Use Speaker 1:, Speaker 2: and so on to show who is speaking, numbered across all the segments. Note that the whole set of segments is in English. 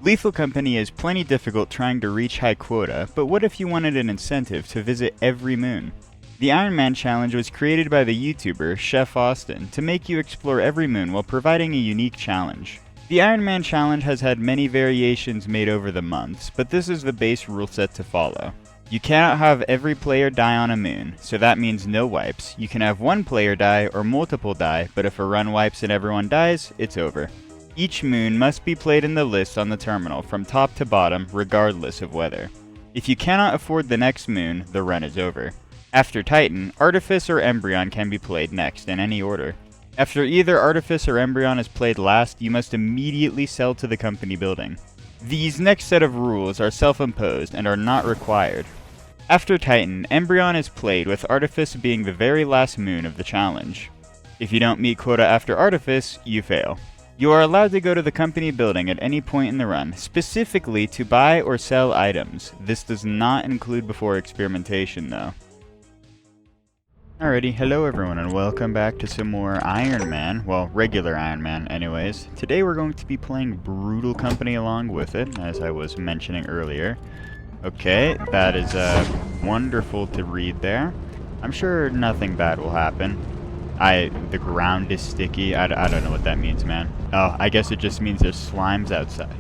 Speaker 1: Lethal Company is plenty difficult trying to reach high quota, but what if you wanted an incentive to visit every moon? The Iron Man Challenge was created by the YouTuber Chef Austin to make you explore every moon while providing a unique challenge. The Iron Man Challenge has had many variations made over the months, but this is the base rule set to follow. You cannot have every player die on a moon, so that means no wipes. You can have one player die or multiple die, but if a run wipes and everyone dies, it's over. Each moon must be played in the list on the terminal from top to bottom, regardless of weather. If you cannot afford the next moon, the run is over. After Titan, Artifice or Embrion can be played next in any order. After either Artifice or Embrion is played last, you must immediately sell to the company building. These next set of rules are self-imposed and are not required. After Titan, Embrion is played with Artifice being the very last moon of the challenge. If you don't meet quota after Artifice, you fail. You are allowed to go to the company building at any point in the run, specifically to buy or sell items. This does not include before Experimentation though. Alrighty, hello everyone and welcome back to some more Iron Man, well, regular Iron Man anyways. Today we're going to be playing Brutal Company along with it, as I was mentioning earlier. Okay, that is wonderful to read there. I'm sure nothing bad will happen. The ground is sticky, I don't know what that means, man. Oh, I guess it just means there's slimes outside.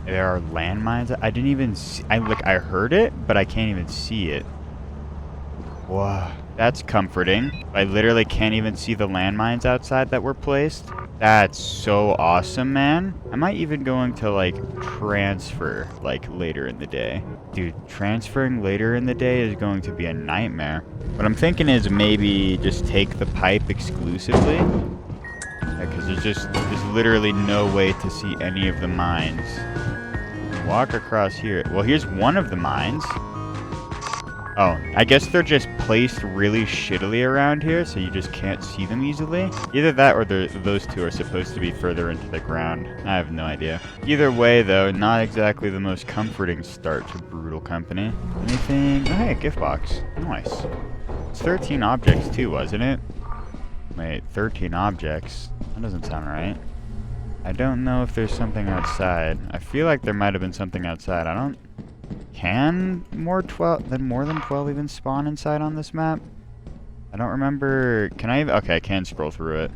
Speaker 1: There are landmines, I didn't even see, I heard it, but I can't even see it. Whoa, that's comforting. I literally can't even see the landmines outside that were placed. That's so awesome, man. I might even going to, transfer, later in the day. Dude, transferring later in the day is going to be a nightmare. What I'm thinking is maybe just take the pipe exclusively. Because there's literally no way to see any of the mines. Walk across here. Well, here's one of the mines. Oh, I guess they're just placed really shittily around here, so you just can't see them easily. Either that or those two are supposed to be further into the ground. I have no idea. Either way, though, not exactly the most comforting start to Brutal Company. Anything? Oh, hey, a gift box. Nice. It's 13 objects, too, wasn't it? Wait, 13 objects? That doesn't sound right. I don't know if there's something outside. I feel like there might have been something outside. Can more than 12 even spawn inside on this map? I don't remember. Can I even? Okay, I can scroll through it.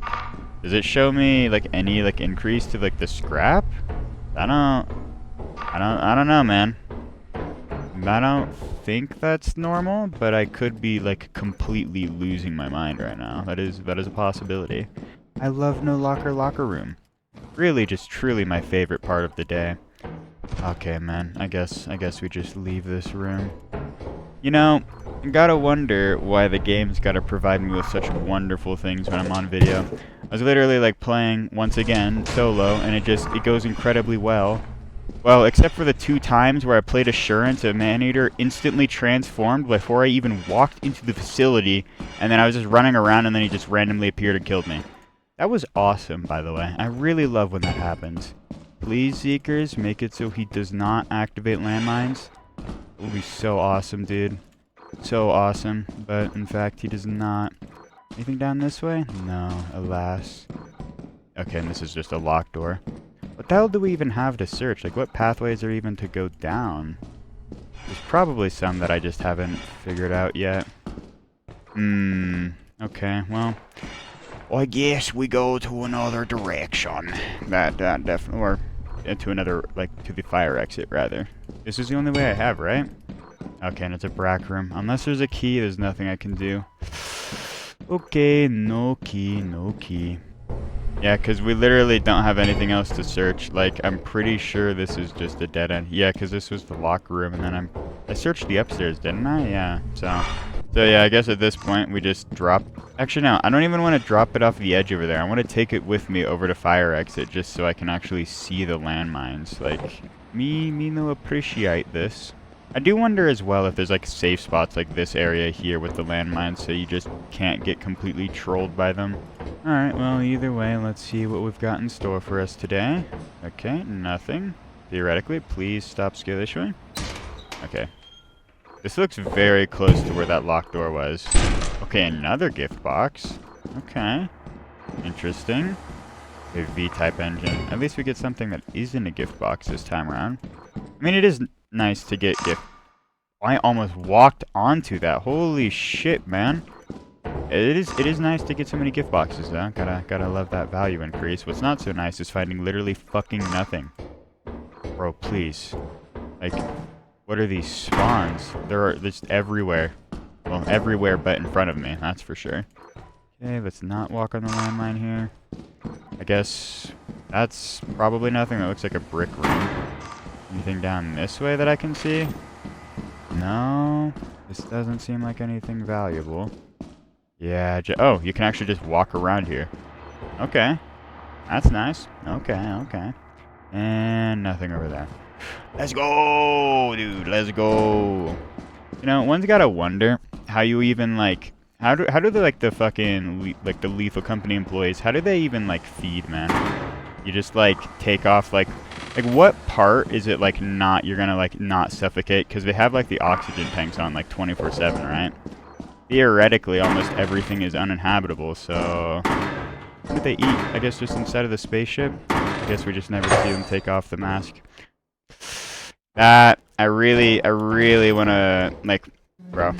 Speaker 1: Does it show me any increase to the scrap? I don't know, man. I don't think that's normal, but I could be completely losing my mind right now. That is a possibility. I love no locker room. Really, just truly my favorite part of the day. Okay, man, I guess we just leave this room. You know, I gotta wonder why the game's gotta provide me with such wonderful things when I'm on video. I was literally playing, once again, solo, and it goes incredibly well. Well, except for the 2 times where I played Assurance, a man-eater instantly transformed before I even walked into the facility, and then I was just running around and then he just randomly appeared and killed me. That was awesome, by the way. I really love when that happens. Please, Seekers, make it so he does not activate landmines. It will be so awesome, dude. So awesome. But, in fact, he does not. Anything down this way? No, alas. Okay, and this is just a locked door. What the hell do we even have to search? What pathways are even to go down? There's probably some that I just haven't figured out yet. Okay, well, I guess we go to another direction. That definitely, or to another, to the fire exit, rather. This is the only way I have, right? Okay, and it's a brack room. Unless there's a key, there's nothing I can do. Okay, no key. Yeah, because we literally don't have anything else to search. I'm pretty sure this is just a dead end. Yeah, because this was the locker room, and then I searched the upstairs, didn't I? Yeah, so yeah, I guess at this point we just drop. Actually, no, I don't even want to drop it off the edge over there. I want to take it with me over to fire exit just so I can actually see the landmines. Me no appreciate this. I do wonder as well if there's safe spots like this area here with the landmines so you just can't get completely trolled by them. Alright, well, either way, let's see what we've got in store for us today. Okay, nothing. Theoretically, please stop scale this way. Okay. This looks very close to where that locked door was. Okay, another gift box. Okay. Interesting. A V-type engine. At least we get something that isn't a gift box this time around. I mean, it is nice to get gift. I almost walked onto that. Holy shit, man. It is nice to get so many gift boxes, though. Gotta love that value increase. What's not so nice is finding literally fucking nothing. Bro, please. Like, what are these spawns? They're just everywhere. Well, everywhere but in front of me, that's for sure. Okay, let's not walk on the landmine here. I guess that's probably nothing. That looks like a brick room. Anything down this way that I can see? No. This doesn't seem like anything valuable. Yeah, oh, you can actually just walk around here. Okay. That's nice. Okay. And nothing over there. Let's go, dude. Let's go. You know, one's gotta wonder how you even, like... How do the, like, the fucking, like, the Lethal Company employees, how do they even, like, feed, man? You just, like, take off, like, what part is it, like, not, you're gonna, like, not suffocate? Because they have, like, the oxygen tanks on, like, 24/7, right? Theoretically, almost everything is uninhabitable, so... What do they eat? I guess just inside of the spaceship? I guess we just never see them take off the mask. That, I really wanna, like... Bro,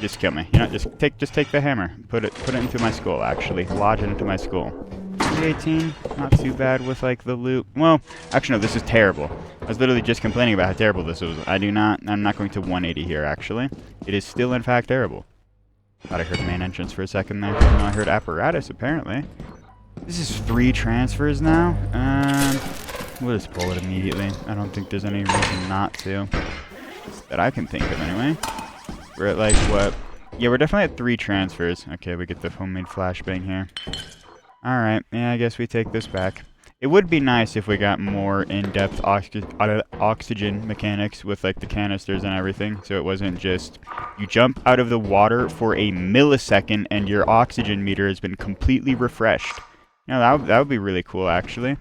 Speaker 1: just kill me. You know, just take the hammer. Put it into my skull, actually. Lodge it into my skull. 318, not too bad with, like, the loot. Well, actually, no, this is terrible. I was literally just complaining about how terrible this was. I'm not going to 180 here, actually. It is still, in fact, terrible. Thought I heard main entrance for a second there. No, I heard apparatus, apparently. This is 3 transfers now. We'll just pull it immediately. I don't think there's any reason not to. That I can think of, anyway. We're at, like, what? Yeah, we're definitely at 3 transfers. Okay, we get the homemade flashbang here. Alright, yeah, I guess we take this back. It would be nice if we got more in-depth oxygen mechanics with, like, the canisters and everything. So it wasn't just, you jump out of the water for a millisecond and your oxygen meter has been completely refreshed. You know, that would be really cool, actually.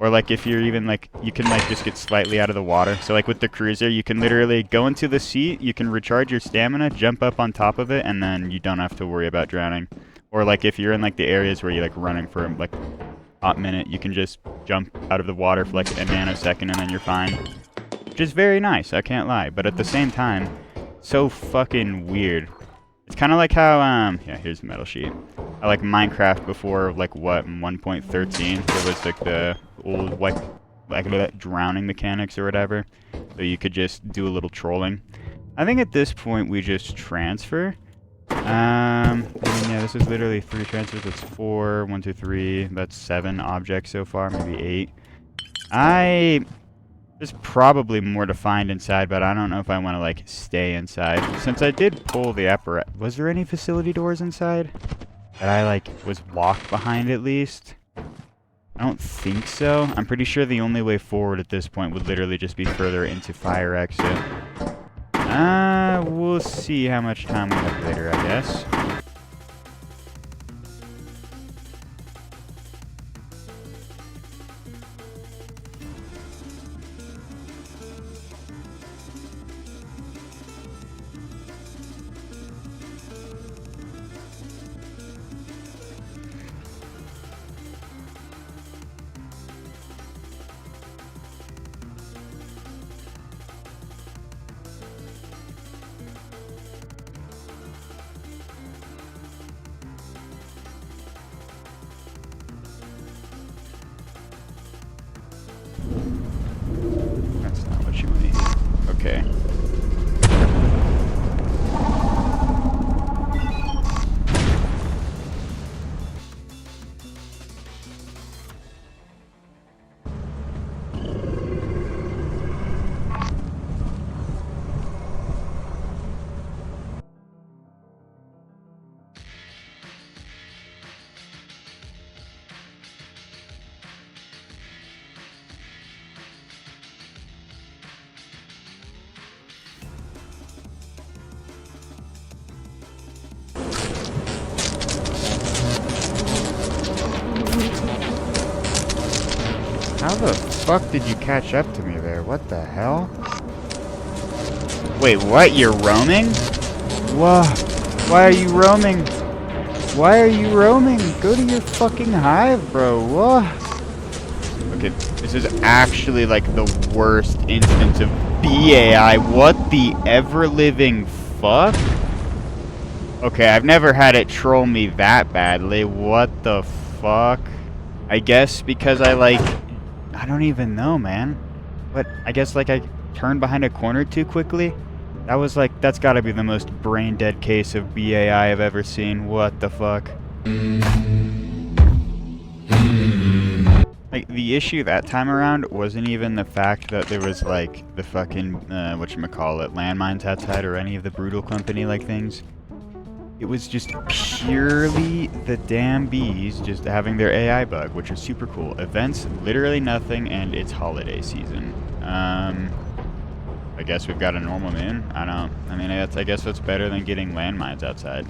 Speaker 1: Or, like, if you're even, like, you can, like, just get slightly out of the water. So, like, with the cruiser, you can literally go into the seat, you can recharge your stamina, jump up on top of it, and then you don't have to worry about drowning. Or, like, if you're in, like, the areas where you're, like, running for, like, a hot minute, you can just jump out of the water for, like, a nanosecond, and then you're fine. Which is very nice, I can't lie. But at the same time, so fucking weird. It's kind of like how, yeah, here's the metal sheet. I like Minecraft before, like, what, 1.13? There was, like, the old, like drowning mechanics or whatever. So you could just do a little trolling. I think at this point we just transfer. I mean, yeah, this is literally 3 transfers. That's 4, 1, 2, 3. That's 7 objects so far, maybe 8. There's probably more to find inside, but I don't know if I want to, like, stay inside. Since I did pull the apparatus... Was there any facility doors inside? That I, like, was locked behind at least? I don't think so. I'm pretty sure the only way forward at this point would literally just be further into fire exit. We'll see how much time we have later, I guess. Okay. How the fuck did you catch up to me there? What the hell? Wait, what? You're roaming? Whoa. Why are you roaming? Why are you roaming? Go to your fucking hive, bro. Whoa. Okay, this is actually like the worst instance of BAI. What the ever-living fuck? Okay, I've never had it troll me that badly. What the fuck? I guess because I don't even know, man. But I guess like I turned behind a corner too quickly? That was like, that's gotta be the most brain-dead case of BAI I've ever seen. What the fuck? Like, the issue that time around wasn't even the fact that there was, like, the fucking, whatchamacallit, landmines outside or any of the Brutal Company-like things. It was just purely the damn bees just having their AI bug, which is super cool. Events, literally nothing, and it's holiday season. I guess we've got a normal moon. I guess that's better than getting landmines outside.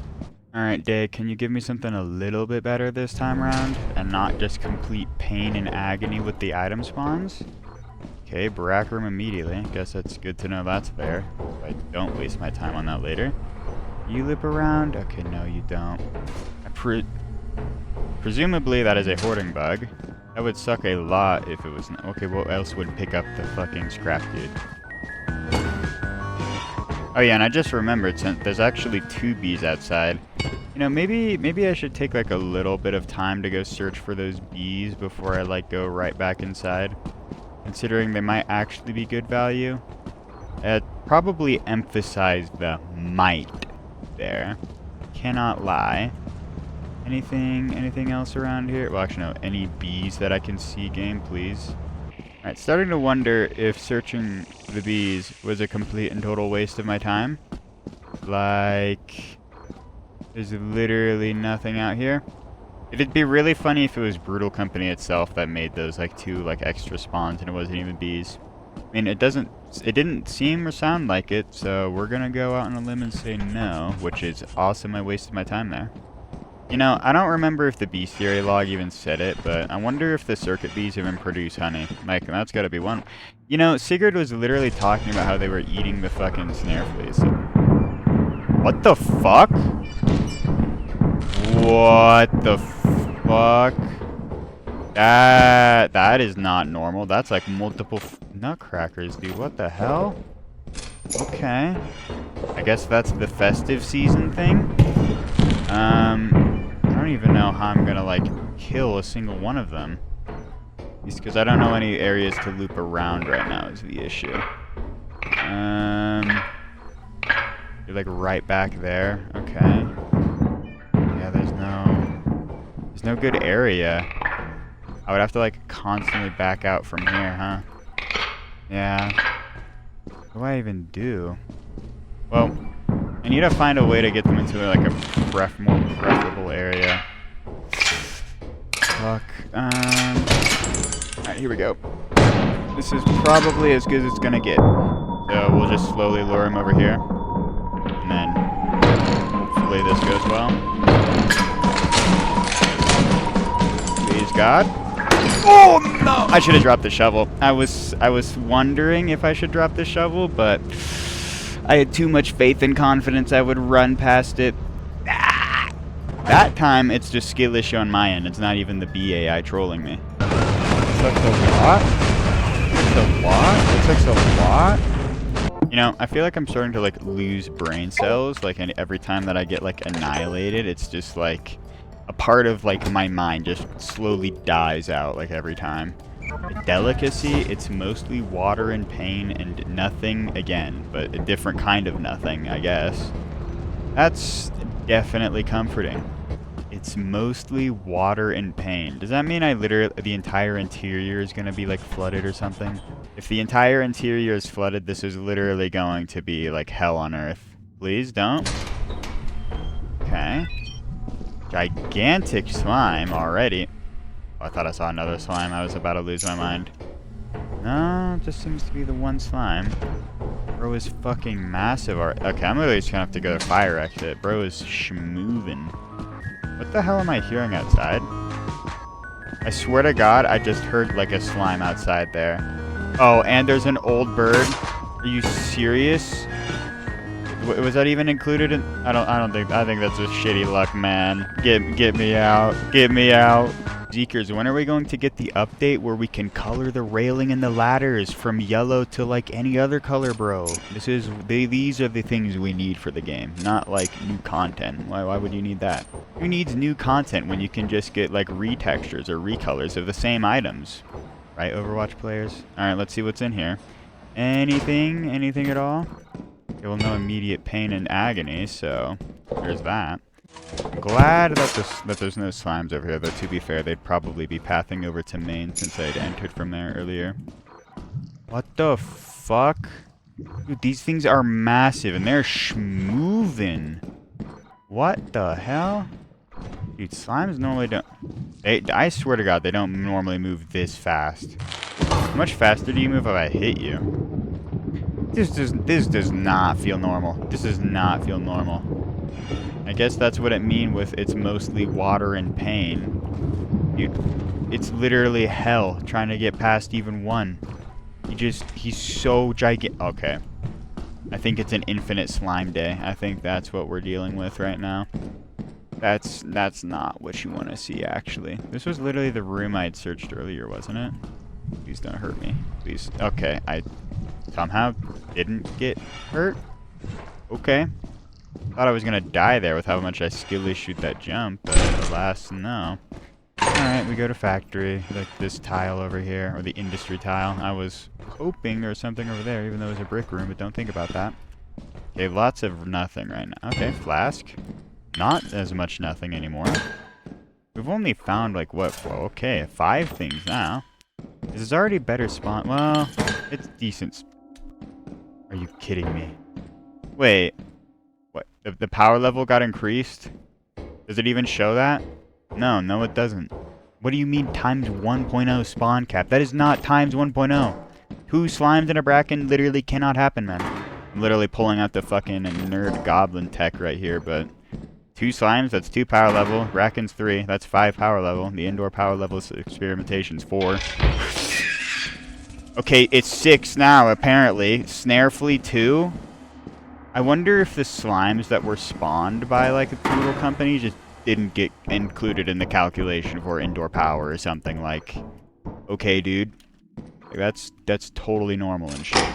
Speaker 1: Alright, Day, can you give me something a little bit better this time around? And not just complete pain and agony with the item spawns? Okay, Barack room immediately. Guess that's good to know that's there. So I don't waste my time on that later. You loop around? Okay, no you don't. Presumably that is a hoarding bug. That would suck a lot if it was... Okay, what else would pick up the fucking scrap dude? Oh yeah, and I just remembered, since there's actually 2 bees outside. You know, maybe I should take like a little bit of time to go search for those bees before I like go right back inside. Considering they might actually be good value. Probably emphasize the might there. Cannot lie. Anything else around here? Well, actually no, any bees that I can see, game, please. Alright, starting to wonder if searching the bees was a complete and total waste of my time. Like, there's literally nothing out here. It'd be really funny if it was Brutal Company itself that made those like 2 like extra spawns and it wasn't even bees. I mean, it didn't seem or sound like it, so we're gonna go out on a limb and say no, which is awesome. I wasted my time there. You know, I don't remember if the bestiary log even said it, but I wonder if the circuit bees even produce honey. Like, that's gotta be one. You know, Sigurd was literally talking about how they were eating the fucking snare fleas. What the fuck? What the fuck? That is not normal. That's like multiple nutcrackers, dude. What the hell? Okay. I guess that's the festive season thing. I don't even know how I'm gonna like kill a single one of them. Just because I don't know any areas to loop around right now is the issue. You're like right back there. Okay. Yeah, there's no good area. I would have to like constantly back out from here, huh? Yeah. What do I even do? Well, I need to find a way to get them into like a more preferable area. Fuck. Alright, here we go. This is probably as good as it's gonna get. So we'll just slowly lure him over here. And then hopefully this goes well. Please God. Oh no! I should have dropped the shovel. I was wondering if I should drop the shovel, but I had too much faith and confidence I would run past it. Ah! That time, it's just skill issue on my end. It's not even the BAI trolling me. It takes a lot? It takes a lot? You know, I feel like I'm starting to like lose brain cells. Like every time that I get like annihilated, it's just like a part of like my mind just slowly dies out like every time. Delicacy, it's mostly water and pain and nothing again, but a different kind of nothing, I guess. That's definitely comforting. It's mostly water and pain. Does that mean the entire interior is gonna be like flooded or something? If the entire interior is flooded, this is literally going to be like hell on earth. Please don't. Okay. Gigantic slime already. Oh, I thought I saw another slime. I was about to lose my mind. No, it just seems to be the one slime. Bro is fucking massive. Okay, I'm literally just gonna have to go to fire exit. Bro is schmoovin'. What the hell am I hearing outside? I swear to God, I just heard like a slime outside there. Oh, and there's an old bird. Are you serious? Was that even included in? I think that's just shitty luck, man. Get me out. Get me out. Zeekers, when are we going to get the update where we can color the railing and the ladders from yellow to like any other color, bro? These are the things we need for the game, not like new content. Why would you need that? Who needs new content when you can just get like retextures or recolors of the same items? Right, Overwatch players? Alright, let's see what's in here. Anything at all? Okay, well, no immediate pain and agony, so there's that. Glad that there's no slimes over here, though to be fair, they'd probably be pathing over to main since I had entered from there earlier. What the fuck? Dude, these things are massive and they're schmoovin'. What the hell? Dude, slimes normally don't... I swear to God, they don't normally move this fast. How much faster do you move if I hit you? This does not feel normal. This does not feel normal. I guess that's what it means with it's mostly water and pain. Dude, it's literally hell trying to get past even one. He's so gigantic. Okay. I think it's an infinite slime day. I think that's what we're dealing with right now. That's not what you want to see, actually. This was literally the room I had searched earlier, wasn't it? Please don't hurt me. Please. Okay, I somehow didn't get hurt. Okay. Thought I was gonna die there with how much I skillfully shoot that jump, but alas, no. Alright, we go to factory, like this tile over here, or the industry tile. I was hoping there was something over there, even though it was a brick room, but don't think about that. Okay, lots of nothing right now. Okay, flask. Not as much nothing anymore. We've only found, like, what? Well, okay, 5 things now. This is already better spawn. Well, it's decent. Are you kidding me? Wait. What? The power level got increased? Does it even show that? No, it doesn't. What do you mean times 1.0 spawn cap? That is not times 1.0. 2 slimes in a bracken literally cannot happen, man. I'm literally pulling out the fucking nerd goblin tech right here, but 2 slimes, that's 2 power level. Bracken's 3, that's 5 power level. The indoor power level experimentation's 4. Okay, it's 6 now, apparently. Snare flea 2. I wonder if the slimes that were spawned by, like, a Poodle company just didn't get included in the calculation for indoor power or something. Like, okay, dude. That's totally normal and shit.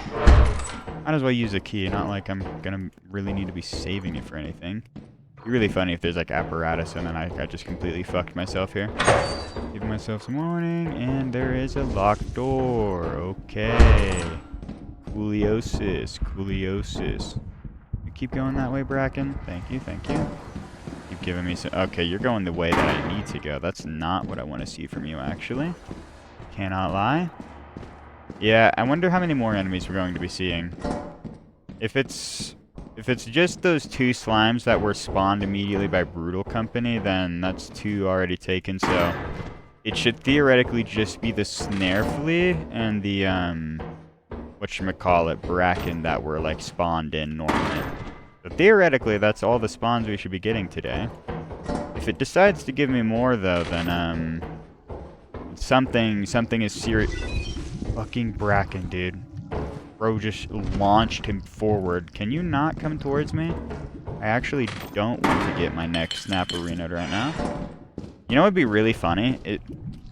Speaker 1: Might as well use a key, not like I'm gonna really need to be saving it for anything. It'd be really funny if there's, like, apparatus and then I just completely fucked myself here. Giving myself some warning, and there is a locked door. Okay. Cooliosis. Keep going that way, Bracken. Thank you. Keep giving me some... Okay, you're going the way that I need to go. That's not what I want to see from you, actually. Cannot lie. Yeah, I wonder how many more enemies we're going to be seeing. If it's just those 2 slimes that were spawned immediately by Brutal Company, then that's 2 already taken, so... It should theoretically just be the Snare Flea and the, whatchamacallit, Bracken that were, like, spawned in normally. So theoretically, that's all the spawns we should be getting today. If it decides to give me more, though, then, something is serious. Fucking Bracken, dude. Bro just launched him forward. Can you not come towards me? I actually don't want to get my neck snap arena right now. You know what would be really funny?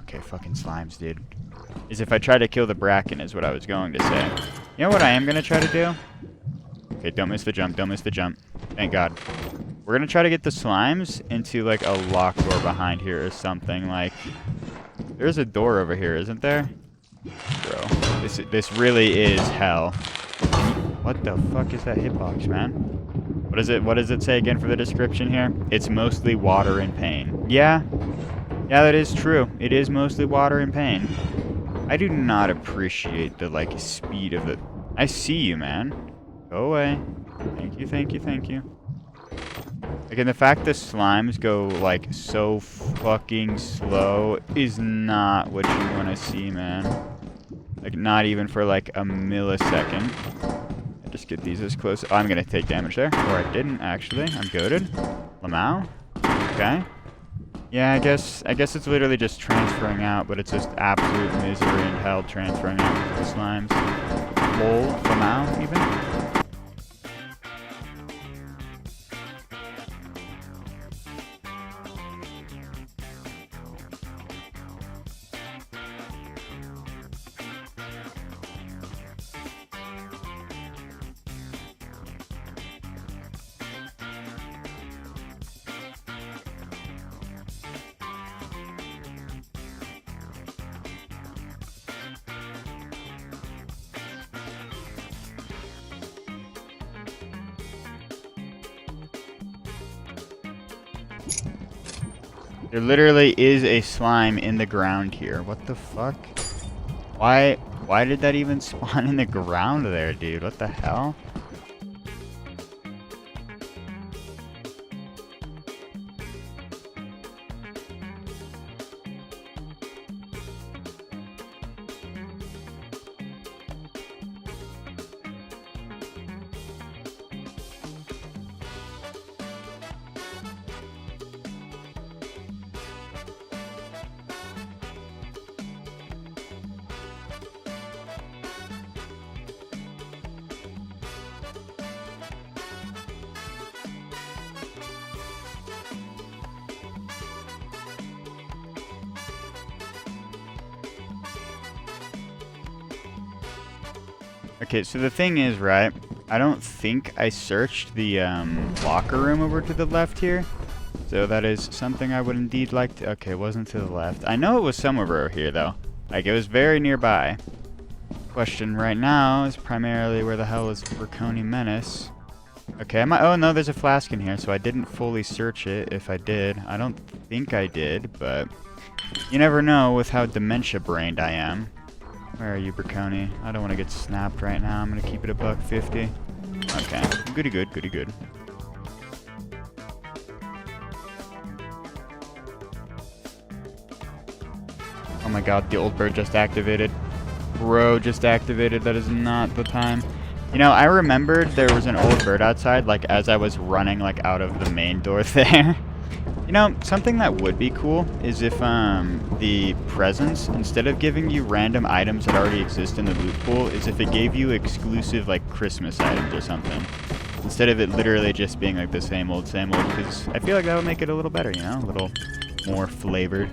Speaker 1: Okay, fucking slimes, dude. Is if I try to kill the Bracken, is what I was going to say. You know what I am going to try to do? Okay, don't miss the jump. Thank God. We're going to try to get the slimes into, like, a locked door behind here or something. Like, there's a door over here, isn't there? Bro, this really is hell. What the fuck is that hitbox, man? What does it say again for the description here? It's mostly water and pain. Yeah, that is true. It is mostly water and pain. I do not appreciate the, like, speed of it. I see you, man. Go away. Thank you. Again, the fact the slimes go, like, so fucking slow is not what you want to see, man. Like, not even for, like, a millisecond. I just get these as close. Oh, I'm gonna take damage there. Or I didn't, actually. I'm goated. Lamau. Okay. Yeah, I guess it's literally just transferring out, but it's just absolute misery and hell transferring out with the slimes. Lol. Lamau, even. There literally is a slime in the ground here. What the fuck? Why did that even spawn in the ground there, dude? What the hell? Okay, so the thing is, right, I don't think I searched the locker room over to the left here. So that is something I would indeed like to... Okay, it wasn't to the left. I know it was somewhere over here, though. Like, it was very nearby. Question right now is primarily where the hell is Draconi Menace? Okay, oh no, there's a flask in here, so I didn't fully search it. If I did, I don't think I did, but you never know with how dementia-brained I am. Where are you, Braconi? I don't want to get snapped right now. I'm going to keep it a $1.50. Okay. Goody good, goody good. Oh my god, the old bird just activated. Bro just activated. That is not the time. You know, I remembered there was an old bird outside, like, as I was running, like, out of the main door there. You know, something that would be cool is if the presents, instead of giving you random items that already exist in the loot pool, is if it gave you exclusive, like, Christmas items or something. Instead of it literally just being, like, the same old, because I feel like that would make it a little better, you know? A little more flavored.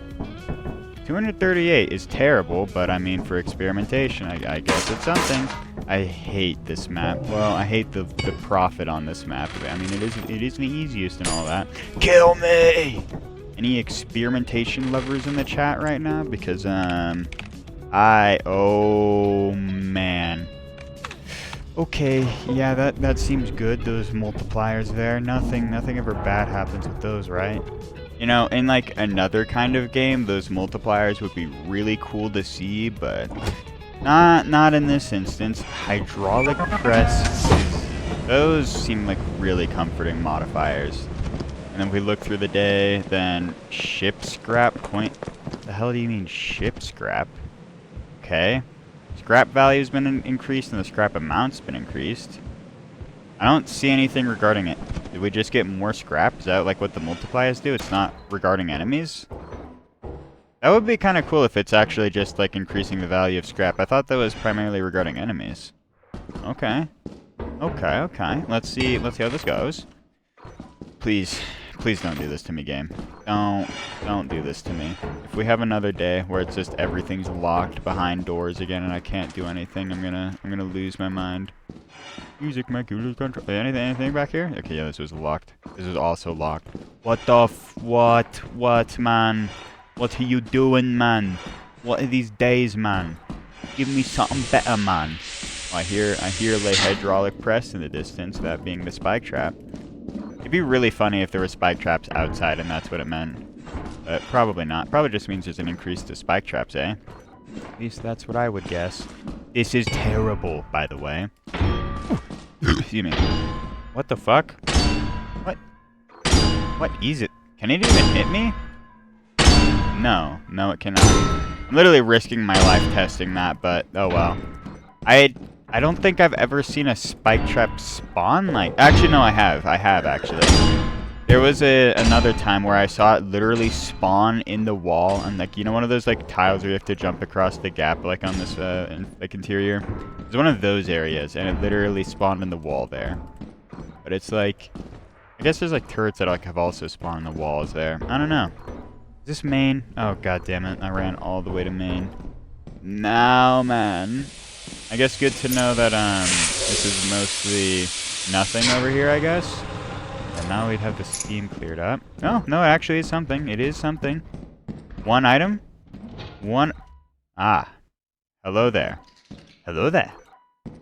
Speaker 1: 238 is terrible, but I mean, for experimentation, I guess it's something. I hate this map. Well, I hate the profit on this map. I mean, it is the easiest and all that. Kill me! Any experimentation lovers in the chat right now? Because, oh, man. Okay, yeah, that seems good, those multipliers there. Nothing ever bad happens with those, right? You know, in, like, another kind of game, those multipliers would be really cool to see, but not in this instance. Hydraulic press, those seem like really comforting modifiers. And then if we look through the day, then ship scrap point. What the hell do you mean ship scrap? Okay. Scrap value's been increased and the scrap amount's been increased. I don't see anything regarding it. Did we just get more scrap? Is that like what the multipliers do? It's not regarding enemies? That would be kind of cool if it's actually just like increasing the value of scrap. I thought that was primarily regarding enemies. Okay. Okay. Let's see how this goes. Please don't do this to me, game. Don't do this to me. If we have another day where it's just everything's locked behind doors again and I can't do anything, I'm gonna lose my mind. Music, my cooler control. Anything back here? Okay, yeah, this was locked. This is also locked. What the what, man? What are you doing, man? What are these days, man? Give me something better, man. Oh, I hear lay hydraulic press in the distance, that being the spike trap. It'd be really funny if there were spike traps outside and that's what it meant. But probably not. Probably just means there's an increase to spike traps, eh? At least that's what I would guess. This is terrible, by the way. Excuse me. What the fuck? What is it? Can it even hit me? No, it cannot. I'm literally risking my life testing that, but oh well. I don't think I've ever seen a spike trap spawn like... Actually, no, I have actually. There was another time where I saw it literally spawn in the wall, and like, you know, one of those like tiles where you have to jump across the gap, like on this like interior. It was one of those areas, and it literally spawned in the wall there. But it's like, I guess there's like turrets that like have also spawned in the walls there. I don't know. Is this main? Oh god damn it! I ran all the way to main. Now, man. I guess good to know that this is mostly nothing over here, I guess. And now we'd have the steam cleared up. Oh, no, it actually is something. It is something. One item. Ah. Hello there. Hello there.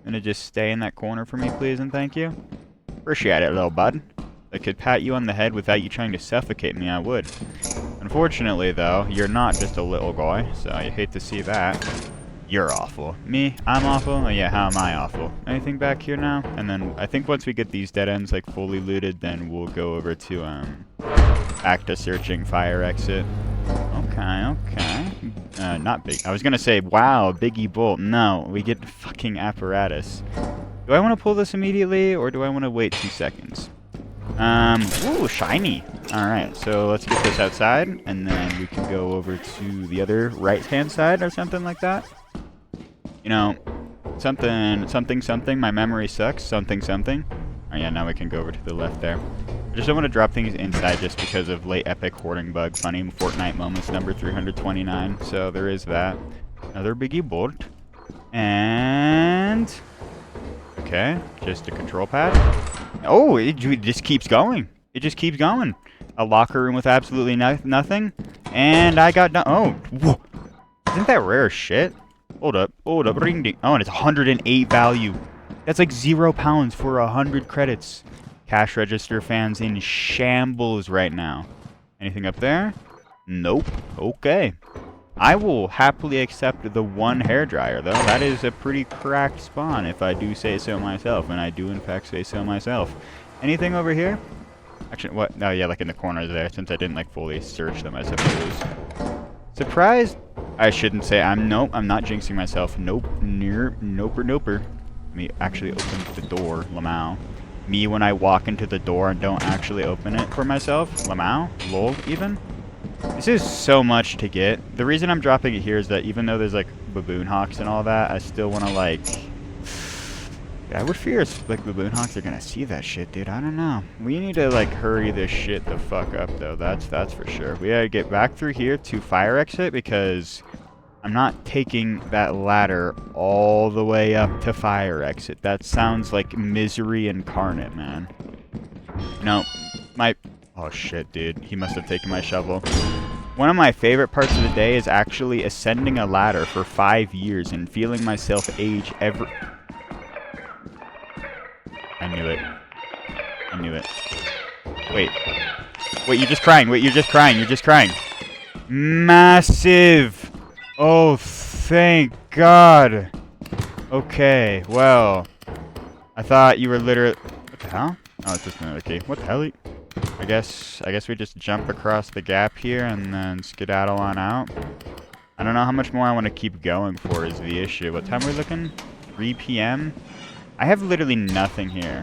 Speaker 1: Gonna just stay in that corner for me, please, and thank you. Appreciate it, little bud. I could pat you on the head without you trying to suffocate me, I would. Unfortunately, though, you're not just a little guy, so I hate to see that. You're awful. Me? I'm awful? Oh yeah, how am I awful? Anything back here now? And then I think once we get these dead ends like fully looted, then we'll go over to back to searching fire exit. Okay. Not big. I was gonna say, wow, Biggie Bolt. No, we get fucking apparatus. Do I want to pull this immediately, or do I want to wait 2 seconds? Ooh, shiny. Alright, so let's get this outside, and then we can go over to the other right-hand side or something like that. You know, something, my memory sucks, something. Oh yeah, now we can go over to the left there. I just don't want to drop things inside just because of late epic hoarding bug. Funny Fortnite moments number 329, so there is that. Another Biggie Bolt. And... okay, just a control pad. Oh, it just keeps going. It just keeps going. A locker room with absolutely nothing. And I got done. Oh, whoa. Isn't that rare shit? Hold up, ring ding. Oh, and it's 108 value. That's like £0 for 100 credits. Cash register fans in shambles right now. Anything up there? Nope. Okay. I will happily accept the one hairdryer, though. That is a pretty cracked spawn, if I do say so myself. And I do, in fact, say so myself. Anything over here? Actually, what? Oh, yeah, like in the corners there, since I didn't, like, fully search them, I suppose. Surprised? I shouldn't say. Nope, I'm not jinxing myself. Nope. Noper. Let me actually open the door, Lamau. Me when I walk into the door and don't actually open it for myself. Lamau? Lol, even? This is so much to get. The reason I'm dropping it here is that even though there's, like, baboon hawks and all that, I still want to, like... I would fear like baboon hawks are gonna see that shit, dude. I don't know. We need to like hurry this shit the fuck up, though. That's for sure. We gotta get back through here to fire exit because I'm not taking that ladder all the way up to fire exit. That sounds like misery incarnate, man. No, oh shit, dude. He must have taken my shovel. One of my favorite parts of the day is actually ascending a ladder for 5 years and feeling myself age every... I knew it. Wait, you're just crying. Massive! Oh, thank God. Okay, well. I thought you were literally... What the hell? Oh, it's just another key. What the hell? I guess we just jump across the gap here and then skedaddle on out. I don't know how much more I want to keep going for is the issue. What time are we looking? 3 p.m.? I have literally nothing here.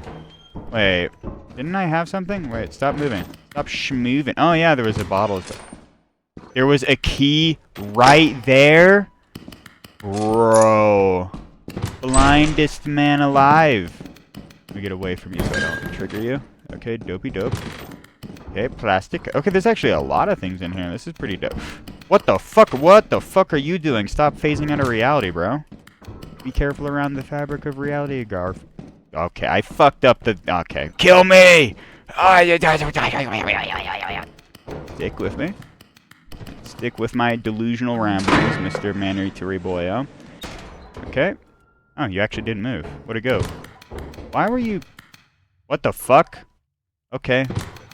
Speaker 1: Wait, didn't I have something? Wait, stop moving. Stop schmoving. Oh yeah, there was a bottle. There was a key right there? Bro. Blindest man alive. Let me get away from you so I don't trigger you. Okay, dopey dope. Okay, plastic. Okay, there's actually a lot of things in here. This is pretty dope. What the fuck? What the fuck are you doing? Stop phasing out of reality, bro. Be careful around the fabric of reality, Garf. Okay, I fucked up the... Okay. Kill me! Stick with me. Stick with my delusional ramblings, Mr. Manny Boyo. Okay. Oh, you actually didn't move. Where'd it go? Why were you... What the fuck? Okay.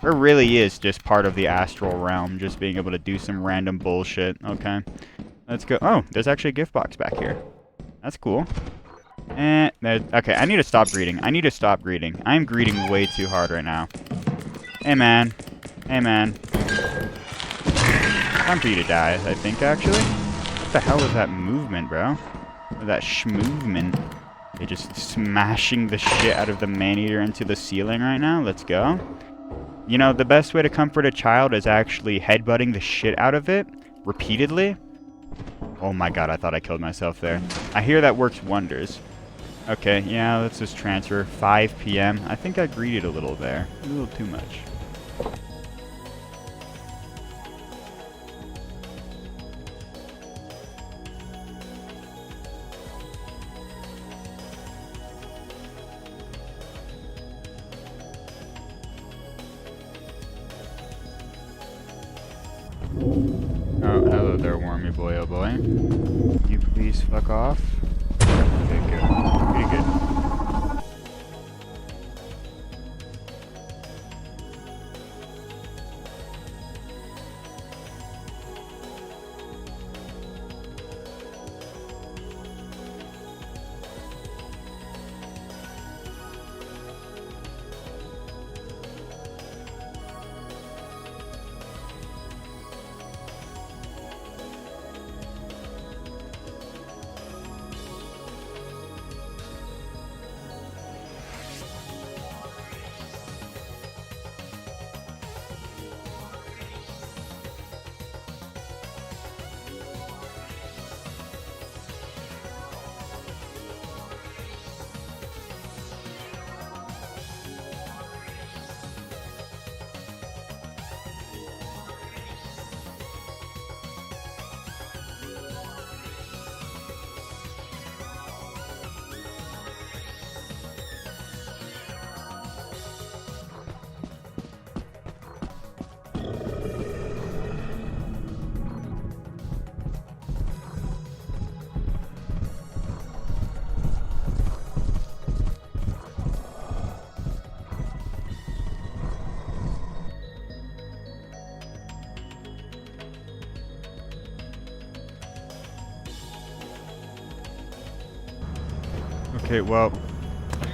Speaker 1: There really is just part of the astral realm, just being able to do some random bullshit. Okay. Let's go. Oh, there's actually a gift box back here. That's cool. Okay, I need to stop greeting. I'm greeting way too hard right now. Hey, man. Time for you to die, I think, actually. What the hell was that movement, bro? That schmovement. They're just smashing the shit out of the man-eater into the ceiling right now. Let's go. You know, the best way to comfort a child is actually headbutting the shit out of it repeatedly. Oh my god, I thought I killed myself there. I hear that works wonders. Okay, yeah, let's just transfer. 5 p.m. I think I greeted a little there. A little too much. Oh, hello there, wormy boy, oh boy. You please fuck off. Okay, good. Pretty good. Okay, well...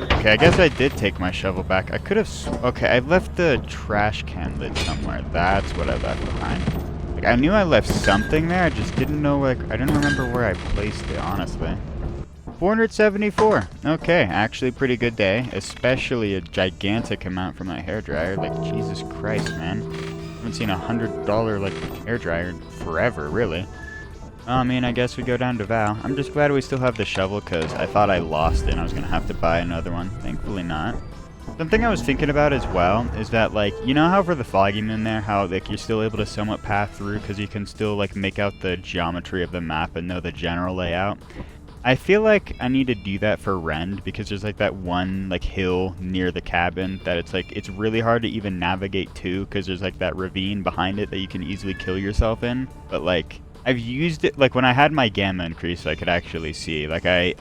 Speaker 1: Okay, I guess I did take my shovel back. I could have... Okay, I left the trash can lid somewhere. That's what I left behind. Like, I knew I left something there. I just didn't know, like... I didn't remember where I placed it, honestly. 474. Okay, actually pretty good day. Especially a gigantic amount for my hairdryer. Like, Jesus Christ, man. I haven't seen a $100, like, hairdryer forever, really. I mean, I guess we go down to Val. I'm just glad we still have the shovel, because I thought I lost it and I was going to have to buy another one. Thankfully not. Something I was thinking about as well is that, like, you know how for the foggy moon there, how, like, you're still able to somewhat path through because you can still, like, make out the geometry of the map and know the general layout? I feel like I need to do that for Rend, because there's, like, that one, like, hill near the cabin that it's, like, it's really hard to even navigate to because there's, like, that ravine behind it that you can easily kill yourself in. But, like... I've used it, like, when I had my gamma increased, I could actually see. Like, I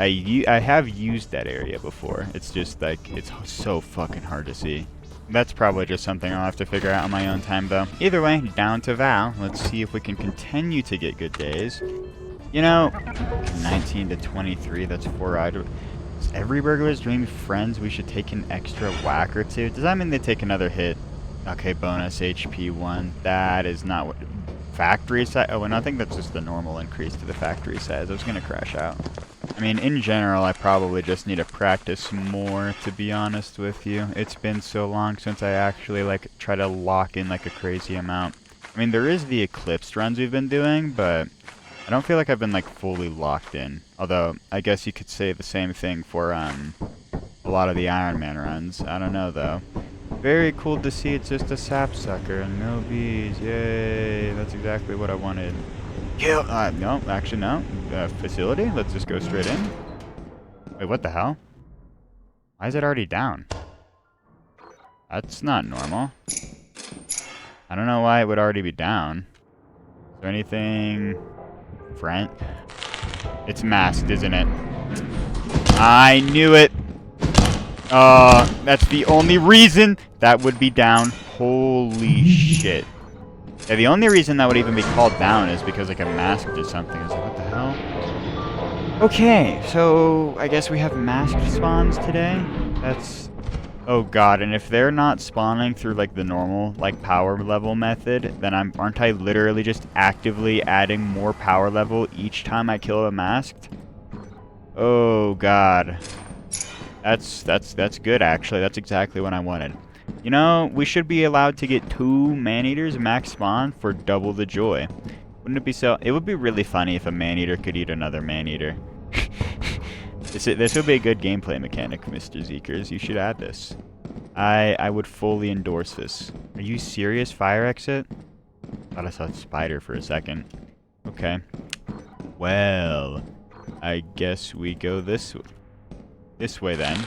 Speaker 1: have used that area before. It's just, like, it's so fucking hard to see. That's probably just something I'll have to figure out on my own time, though. Either way, down to Val. Let's see if we can continue to get good days. You know, 19 to 23, that's 4 items. Is every burglar's dream friends we should take an extra whack or two? Does that mean they take another hit? Okay, bonus HP 1. That is not what... Factory size? Oh, and I think that's just the normal increase to the factory size. I was going to crash out. I mean, in general, I probably just need to practice more, to be honest with you. It's been so long since I actually, like, try to lock in, like, a crazy amount. I mean, there is the Eclipse runs we've been doing, but I don't feel like I've been, like, fully locked in. Although, I guess you could say the same thing for, a lot of the Iron Man runs. I don't know, though. Very cool to see it's just a sapsucker and no bees. Yay, that's exactly what I wanted. Kill! No, actually no. Facility? Let's just go straight in. Wait, what the hell? Why is it already down? That's not normal. I don't know why it would already be down. Is there anything... Friend? It's masked, isn't it? I knew it! That's the only reason that would be down. Holy shit. Yeah, the only reason that would even be called down is because, like, a mask or something. Is like, what the hell? Okay, so I guess we have masked spawns today. That's... Oh god, and if they're not spawning through, like, the normal, like, power level method, then aren't I literally just actively adding more power level each time I kill a masked? Oh god. That's good, actually. That's exactly what I wanted. You know, we should be allowed to get 2 man-eaters max spawn for double the joy. Wouldn't it be so... It would be really funny if a man-eater could eat another man-eater. This would be a good gameplay mechanic, Mr. Zeekers. You should add this. I would fully endorse this. Are you serious, fire exit? Thought I saw a spider for a second. Okay. Well, I guess we go this way then.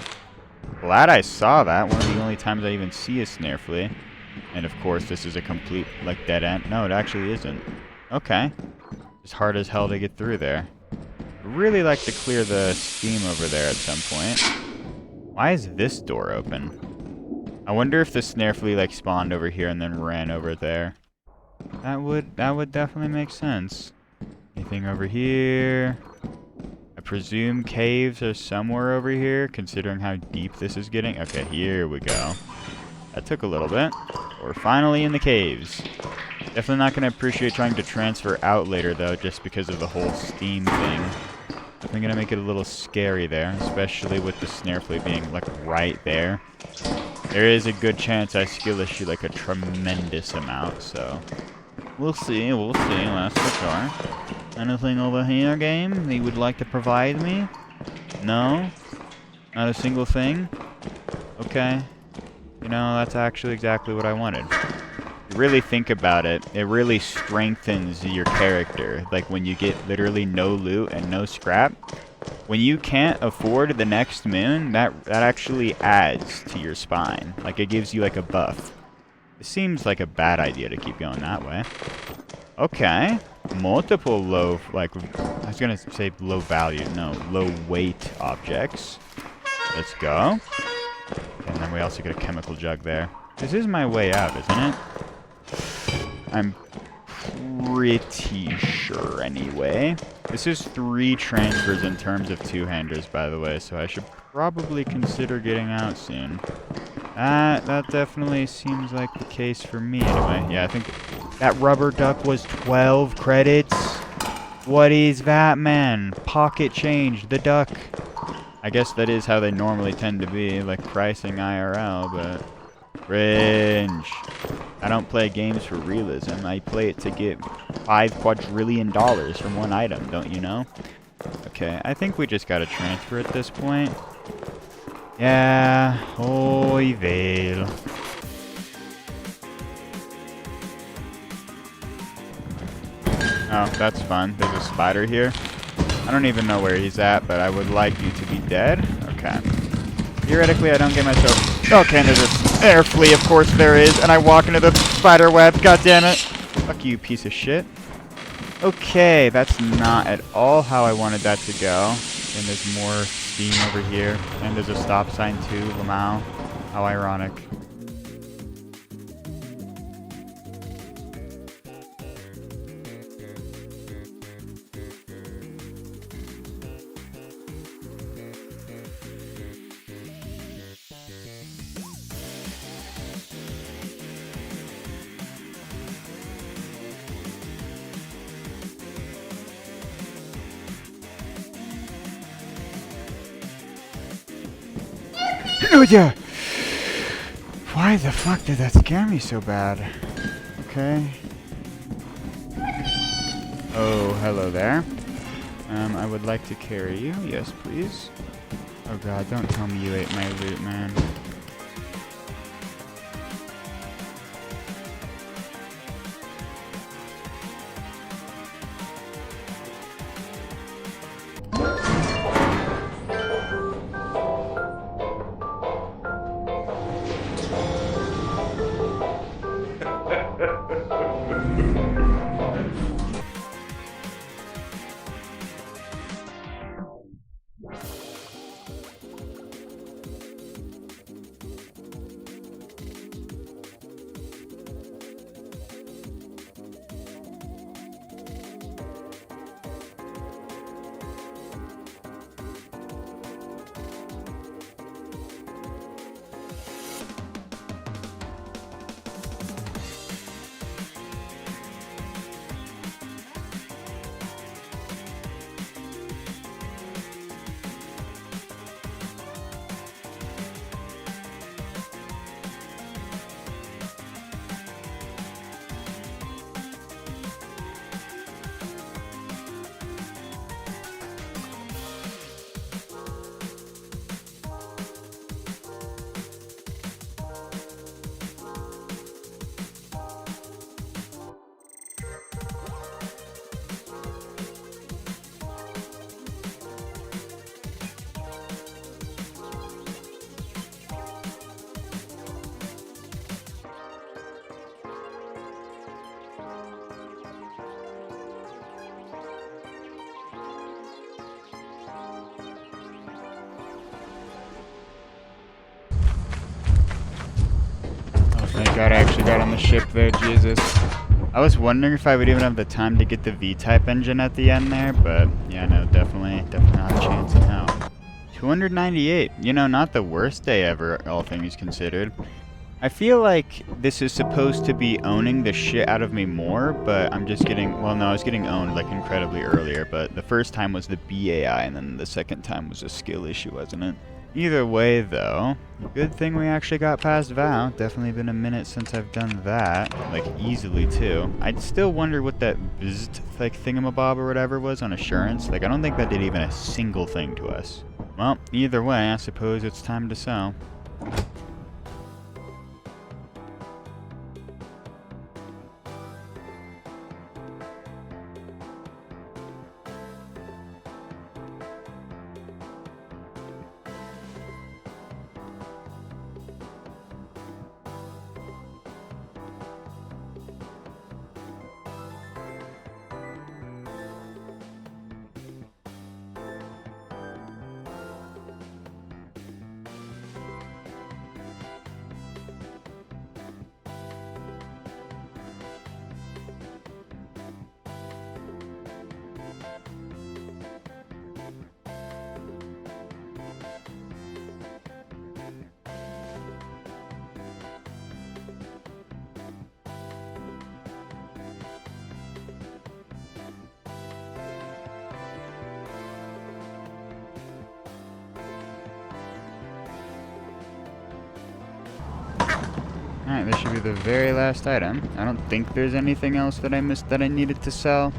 Speaker 1: Glad I saw that. One of the only times I even see a snare flea. And of course, this is a complete, like, dead end. No, it actually isn't. Okay. It's hard as hell to get through there. I'd really like to clear the steam over there at some point. Why is this door open? I wonder if the snare flea, like, spawned over here and then ran over there. That would definitely make sense. Anything over here? I presume caves are somewhere over here, considering how deep this is getting. Okay, here we go. That took a little bit. We're finally in the caves. Definitely not going to appreciate trying to transfer out later, though, just because of the whole steam thing. Definitely going to make it a little scary there, especially with the snare flea being, like, right there. There is a good chance I skill issue, like, a tremendous amount, so... We'll see, that's for sure. Anything over here, game, that you would like to provide me? No? Not a single thing? Okay. You know, that's actually exactly what I wanted. You really think about it, it really strengthens your character. Like, when you get literally no loot and no scrap, when you can't afford the next moon, that actually adds to your spine. Like, it gives you, like, a buff. It seems like a bad idea to keep going that way. Okay. Multiple low, like, I was going to say low value. No, low weight objects. Let's go. And then we also get a chemical jug there. This is my way out, isn't it? I'm pretty sure anyway. This is 3 transfers in terms of 2-handers, by the way, so I should probably consider getting out soon. That definitely seems like the case for me anyway. Yeah, I think that rubber duck was 12 credits. What is that, man? Pocket change, the duck. I guess that is how they normally tend to be, like pricing IRL, but... Cringe. I don't play games for realism. I play it to get $5 quadrillion from one item, don't you know? Okay, I think we just gotta transfer at this point. Yeah, oy vale. Oh, that's fun. There's a spider here. I don't even know where he's at, but I would like you to be dead. Okay. Theoretically, I don't get myself... Okay, and there's an air flea, of course there is, and I walk into the spider web. God damn it. Fuck you, piece of shit. Okay, that's not at all how I wanted that to go. And there's more steam over here. And there's a stop sign too, Lamau. How ironic. Oh yeah! Why the fuck did that scare me so bad? Okay. Oh, hello there. I would like to carry you. Yes, please. Oh god, don't tell me you ate my loot, man. Thank God I actually got on the ship there, Jesus. I was wondering if I would even have the time to get the V-type engine at the end there, but yeah, no, definitely not a chance in hell. 298. You know, not the worst day ever, all things considered. I feel like this is supposed to be owning the shit out of me more, but I'm just getting... Well, no, I was getting owned, like, incredibly earlier, but the first time was the BAI, and then the second time was a skill issue, wasn't it? Either way, though, good thing we actually got past Vow. Definitely been a minute since I've done that. Like, easily, too. I'd still wonder what that bzzzt, like, thingamabob or whatever was on Assurance. Like, I don't think that did even a single thing to us. Well, either way, I suppose it's time to sell. Alright, this should be the very last item. I don't think there's anything else that I missed that I needed to sell.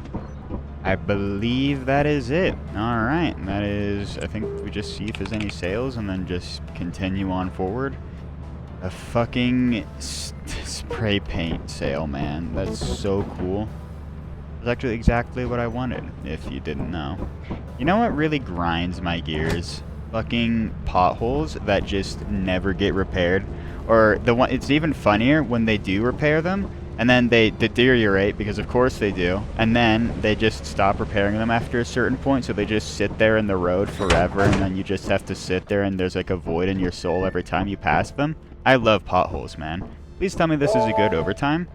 Speaker 1: I believe that is it. Alright, that is... I think we just see if there's any sales and then just continue on forward. A fucking spray paint sale, man. That's so cool. That's actually exactly what I wanted, if you didn't know. You know what really grinds my gears? Fucking potholes that just never get repaired. Or the one, it's even funnier when they do repair them, and then they deteriorate, because of course they do, and then they just stop repairing them after a certain point, so they just sit there in the road forever, and then you just have to sit there, and there's like a void in your soul every time you pass them. I love potholes, man. Please tell me this is a good overtime.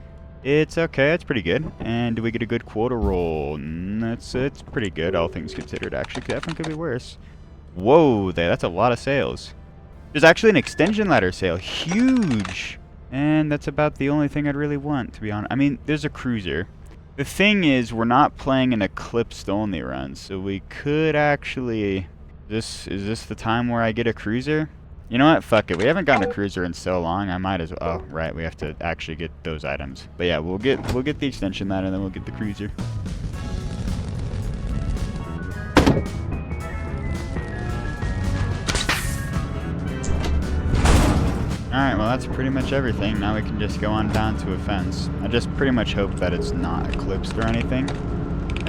Speaker 1: It's okay, it's pretty good. And do we get a good quota roll? It's pretty good, all things considered, actually. Definitely could be worse. Whoa, that's a lot of sales. There's actually an extension ladder sale. Huge! And that's about the only thing I'd really want, to be honest. I mean, there's a cruiser. The thing is, we're not playing an Eclipsed only run, so we could actually... Is this the time where I get a cruiser? You know what? Fuck it. We haven't gotten a cruiser in so long. I might as well. Oh, right. We have to actually get those items. But yeah, we'll get the extension ladder, and then we'll get the cruiser. Alright, well that's pretty much everything. Now we can just go on down to a fence. I just pretty much hope that it's not eclipsed or anything.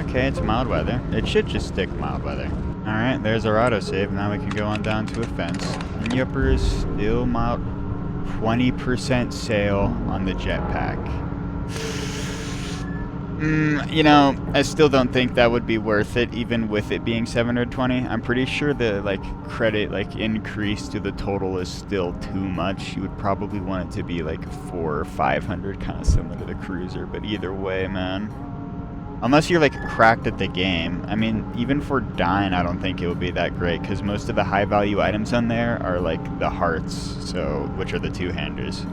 Speaker 1: Okay, it's mild weather. It should just stick mild weather. Alright, there's our autosave. Now we can go on down to a fence. And Yipper is still mild. 20% sale on the jetpack. You know, I still don't think that would be worth it, even with it being 720. I'm pretty sure the credit increase to the total is still too much. You would probably want it to be like 400 or 500, kind of similar to the cruiser. But either way, man. Unless you're cracked at the game. I mean, even for dying, I don't think it would be that great, because most of the high value items on there are the hearts, so which are the two-handers.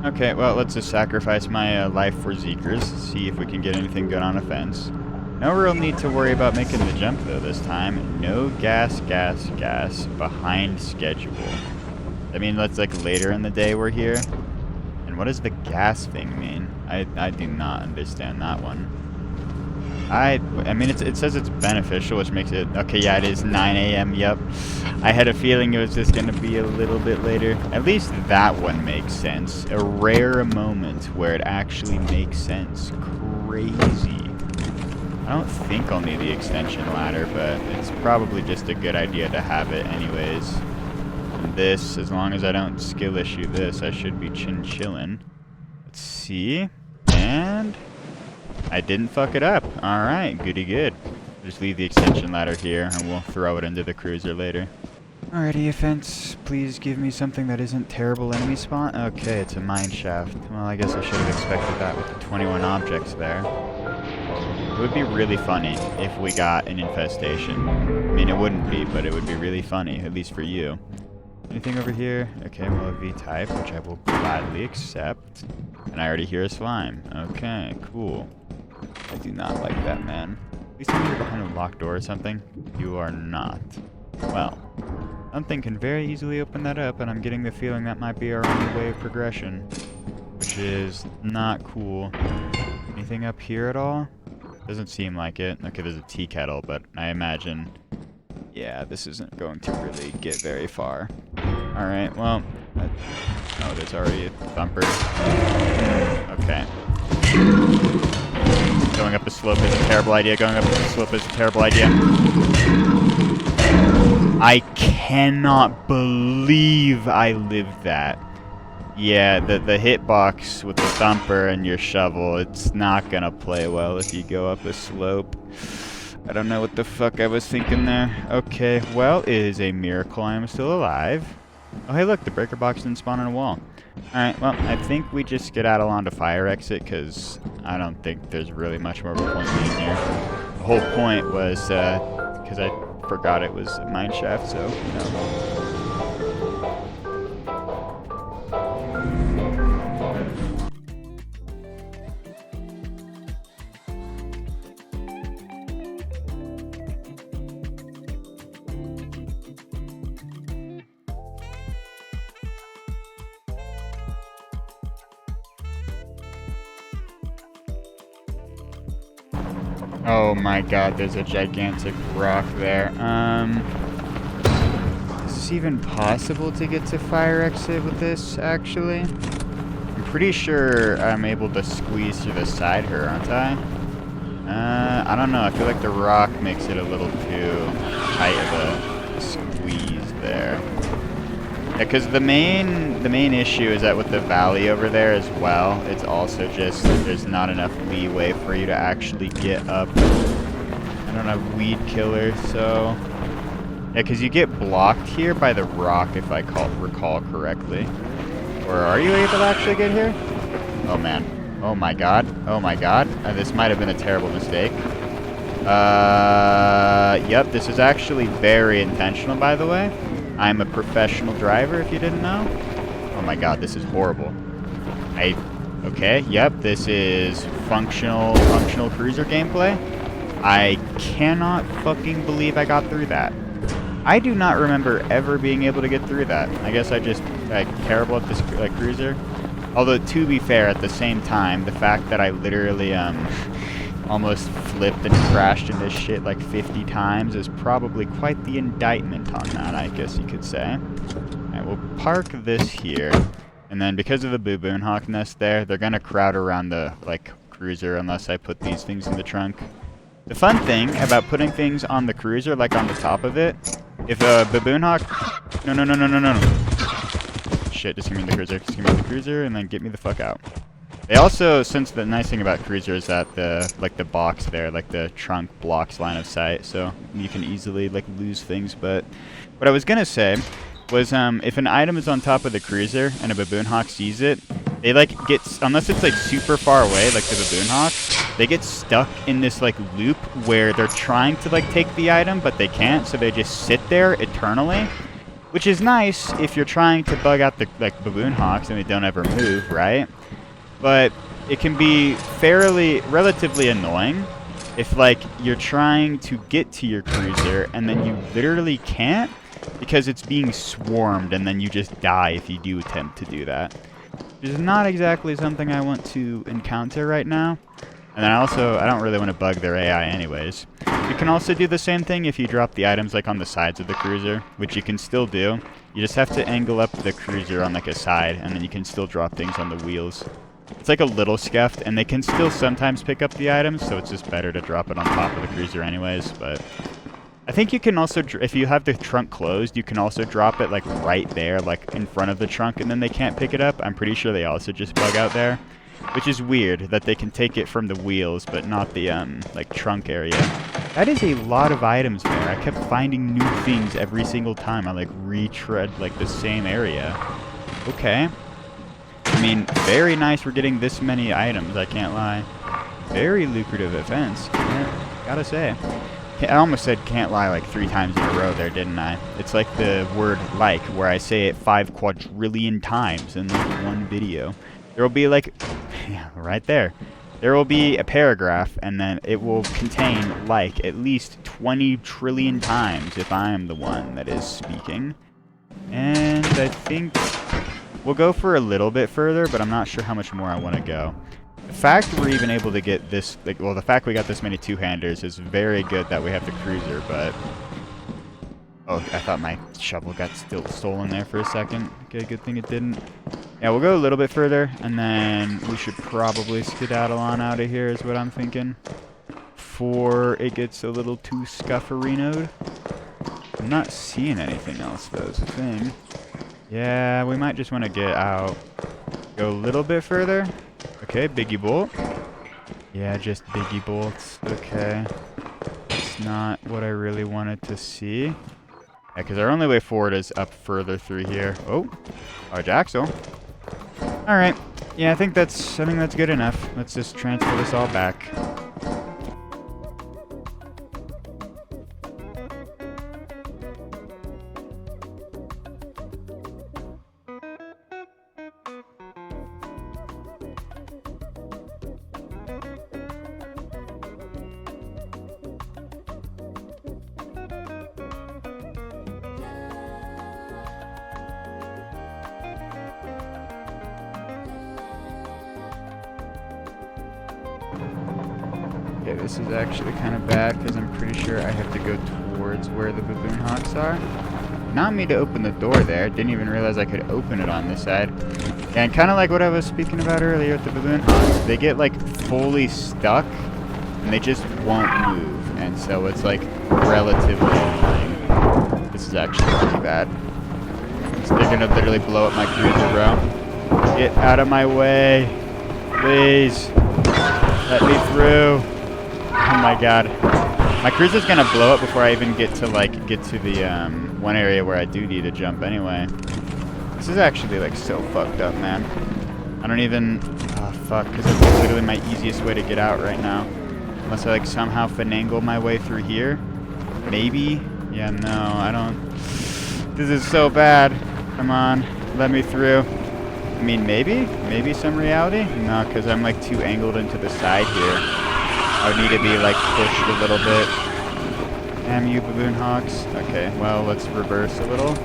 Speaker 1: Okay, well, let's just sacrifice my life for Zeekers, see if we can get anything good on a fence. No real need to worry about making the jump, though, this time. No gas, behind schedule. I mean, that's later in the day we're here. And what does the gas thing mean? I do not understand that one. I mean, it says it's beneficial, which makes it... Okay, yeah, it is 9 a.m., yep. I had a feeling it was just going to be a little bit later. At least that one makes sense. A rare moment where it actually makes sense. Crazy. I don't think I'll need the extension ladder, but it's probably just a good idea to have it anyways. And this, as long as I don't skill issue this, I should be chillin'. Let's see. And... I didn't fuck it up. Alright, goody good. Just leave the extension ladder here, and we'll throw it into the cruiser later. Alrighty, fence. Please give me something that isn't terrible enemy spawn. Okay, it's a mine shaft. Well, I guess I should have expected that with the 21 objects there. It would be really funny if we got an infestation. I mean, it wouldn't be, but it would be really funny, at least for you. Anything over here? Okay, well, a V-type, which I will gladly accept. And I already hear a slime. Okay, cool. I do not like that, man. At least you're behind a locked door or something. You are not. Well, something can very easily open that up, and I'm getting the feeling that might be our only way of progression. Which is not cool. Anything up here at all? Doesn't seem like it. Okay, there's a tea kettle, but I imagine... Yeah, this isn't going to really get very far. Alright, well... Oh, there's already a thumper. Okay. Going up the slope is a terrible idea. Going up the slope is a terrible idea. I cannot believe I lived that. Yeah, the hitbox with the thumper and your shovel, it's not gonna play well if you go up a slope. I don't know what the fuck I was thinking there. Okay, well, it is a miracle I am still alive. Oh, hey, look, the breaker box didn't spawn on a wall. Alright, well, I think we just skedaddle onto fire exit, because I don't think there's really much more of a point being here. The whole point was, because I forgot it was a mine shaft, so, you know. Oh my god, there's a gigantic rock there. Is this even possible to get to fire exit with this, actually? I'm pretty sure I'm able to squeeze through the side here, aren't I? I don't know. I feel like the rock makes it a little too tight of a squeeze there. Yeah, because the main issue is that with the valley over there as well, it's also just there's not enough leeway for you to actually get up. I don't have weed killer, so yeah, because you get blocked here by the rock if I recall correctly. Or are you able to actually get here? Oh man. Oh my god. Oh my god. This might have been a terrible mistake. Yep, this is actually very intentional, by the way. I'm a professional driver, if you didn't know. Oh my god, this is horrible. Okay, yep, this is functional cruiser gameplay. I cannot fucking believe I got through that. I do not remember ever being able to get through that. I guess I just, terrible at this, cruiser. Although, to be fair, at the same time, the fact that I literally, almost flipped and crashed in this shit like 50 times is probably quite the indictment on that, I guess you could say. Alright, we'll park this here. And then because of the baboon hawk nest there, they're gonna crowd around the, cruiser unless I put these things in the trunk. The fun thing about putting things on the cruiser, like on the top of it, if a baboon hawk... No. Shit, just give me the cruiser. Just give me the cruiser and then get me the fuck out. They also, since the nice thing about cruiser is that the box there, the trunk blocks line of sight, so you can easily lose things. But what I was gonna say was, if an item is on top of the cruiser and a baboon hawk sees it, they get, unless it's super far away, like the baboon hawk, they get stuck in this loop where they're trying to take the item but they can't, so they just sit there eternally. Which is nice if you're trying to bug out the baboon hawks and they don't ever move, right? But it can be relatively annoying if you're trying to get to your cruiser and then you literally can't because it's being swarmed and then you just die if you do attempt to do that. Which is not exactly something I want to encounter right now. And then I don't really want to bug their AI anyways. You can also do the same thing if you drop the items on the sides of the cruiser, which you can still do. You just have to angle up the cruiser on a side and then you can still drop things on the wheels. It's a little scuffed, and they can still sometimes pick up the items, so it's just better to drop it on top of the cruiser anyways, but... I think you can also, if you have the trunk closed, you can also drop it, right there, in front of the trunk, and then they can't pick it up. I'm pretty sure they also just bug out there, which is weird, that they can take it from the wheels, but not the, trunk area. That is a lot of items there. I kept finding new things every single time I, retread, the same area. Okay. I mean, very nice we're getting this many items, I can't lie. Very lucrative events, gotta say. I almost said can't lie 3 times in a row there, didn't I? It's like the word where I say it 5 quadrillion times in one video. There will be yeah, right there. There will be a paragraph, and then it will contain at least 20 trillion times if I am the one that is speaking. And I think... we'll go for a little bit further, but I'm not sure how much more I want to go. The fact we're even able to get this, the fact we got this many two-handers is very good that we have the cruiser, but... oh, I thought my shovel got stolen there for a second. Okay, good thing it didn't. Yeah, we'll go a little bit further, and then we should probably skedaddle on out of here is what I'm thinking. Before it gets a little too scufferinoed. I'm not seeing anything else, though, is the thing. Yeah, we might just want to get out. Go a little bit further. Okay, biggie bolt. Yeah, just biggie bolts. Okay. It's not what I really wanted to see. Yeah, because our only way forward is up further through here. Oh, large axle. Alright. Yeah, I think that's good enough. Let's just transfer this all back. Okay, this is actually kind of bad because I'm pretty sure I have to go towards where the baboon hawks are. Not me to open the door there. Didn't even realize I could open it on this side. And kind of like what I was speaking about earlier with the baboon hawks, they get like fully stuck and they just won't move. And so it's like relatively annoying. This is actually pretty bad. So they're gonna literally blow up my cruiser, bro. Get out of my way. Please. Let me through. Oh my god. My cruiser's gonna blow up before I even get to the one area where I do need to jump anyway. This is actually like so fucked up, man. I don't even... Oh fuck, because that's literally my easiest way to get out right now. Unless I like somehow finagle my way through here. Maybe? Yeah, no, I don't... This is so bad. Come on, let me through. I mean, maybe? Maybe some reality? No, because I'm like too angled into the side here. I would need to be like pushed a little bit. Damn you, baboon hawks. Okay, well, let's reverse a little.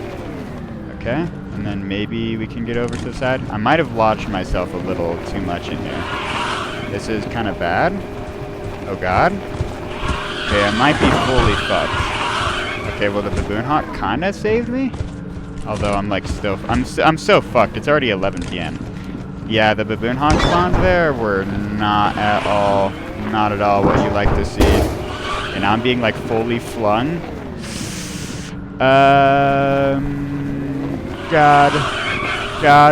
Speaker 1: Okay, and then maybe we can get over to the side. I might have launched myself a little too much in here. This is kind of bad. Oh god. Okay, I might be fully fucked. Okay, well, the baboon hawk kind of saved me. Although I'm like still, I'm so fucked. It's already 11 p.m. Yeah, the baboon hawk spawns there were not at all what you like to see. And I'm being like fully flung. God,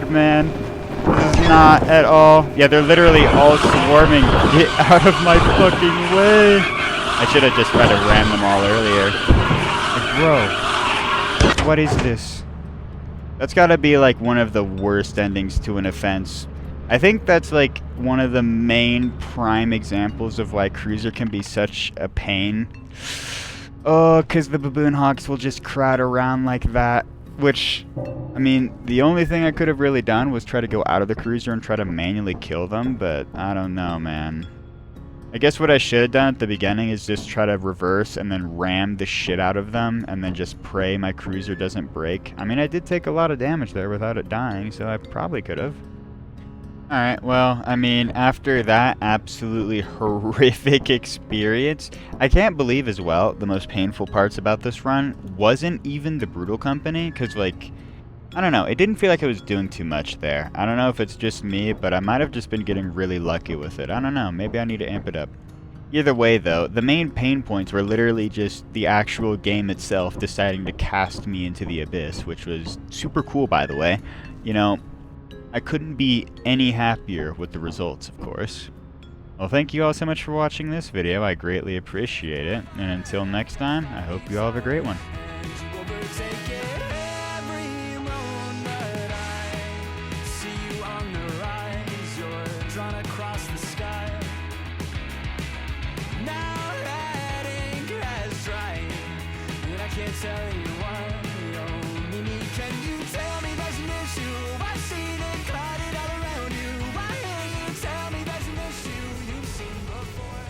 Speaker 1: man, this is not at all. Yeah, they're literally all swarming. Get out of my fucking way! I should have just tried to ram them all earlier. Like, bro, what is this? That's gotta be like one of the worst endings to an offense. I think that's like one of the main prime examples of why Cruiser can be such a pain. Oh, because the baboon hawks will just crowd around like that. Which, I mean, the only thing I could have really done was try to go out of the Cruiser and try to manually kill them, but I don't know, man. I guess what I should have done at the beginning is just try to reverse and then ram the shit out of them and then just pray my cruiser doesn't break. I mean, I did take a lot of damage there without it dying, so I probably could have. Alright, well, I mean, after that absolutely horrific experience, I can't believe as well the most painful parts about this run wasn't even the Brutal Company, because, like, I don't know, it didn't feel like I was doing too much there. I don't know if it's just me, but I might have just been getting really lucky with it. I don't know, maybe I need to amp it up. Either way, though, the main pain points were literally just the actual game itself deciding to cast me into the abyss, which was super cool, by the way. You know, I couldn't be any happier with the results, of course. Well, thank you all so much for watching this video. I greatly appreciate it. And until next time, I hope you all have a great one.
Speaker 2: Tell you why you don't need me. Can you tell me there's an issue? I've seen it clouded all around you. Why can't you tell me there's an issue you've seen before?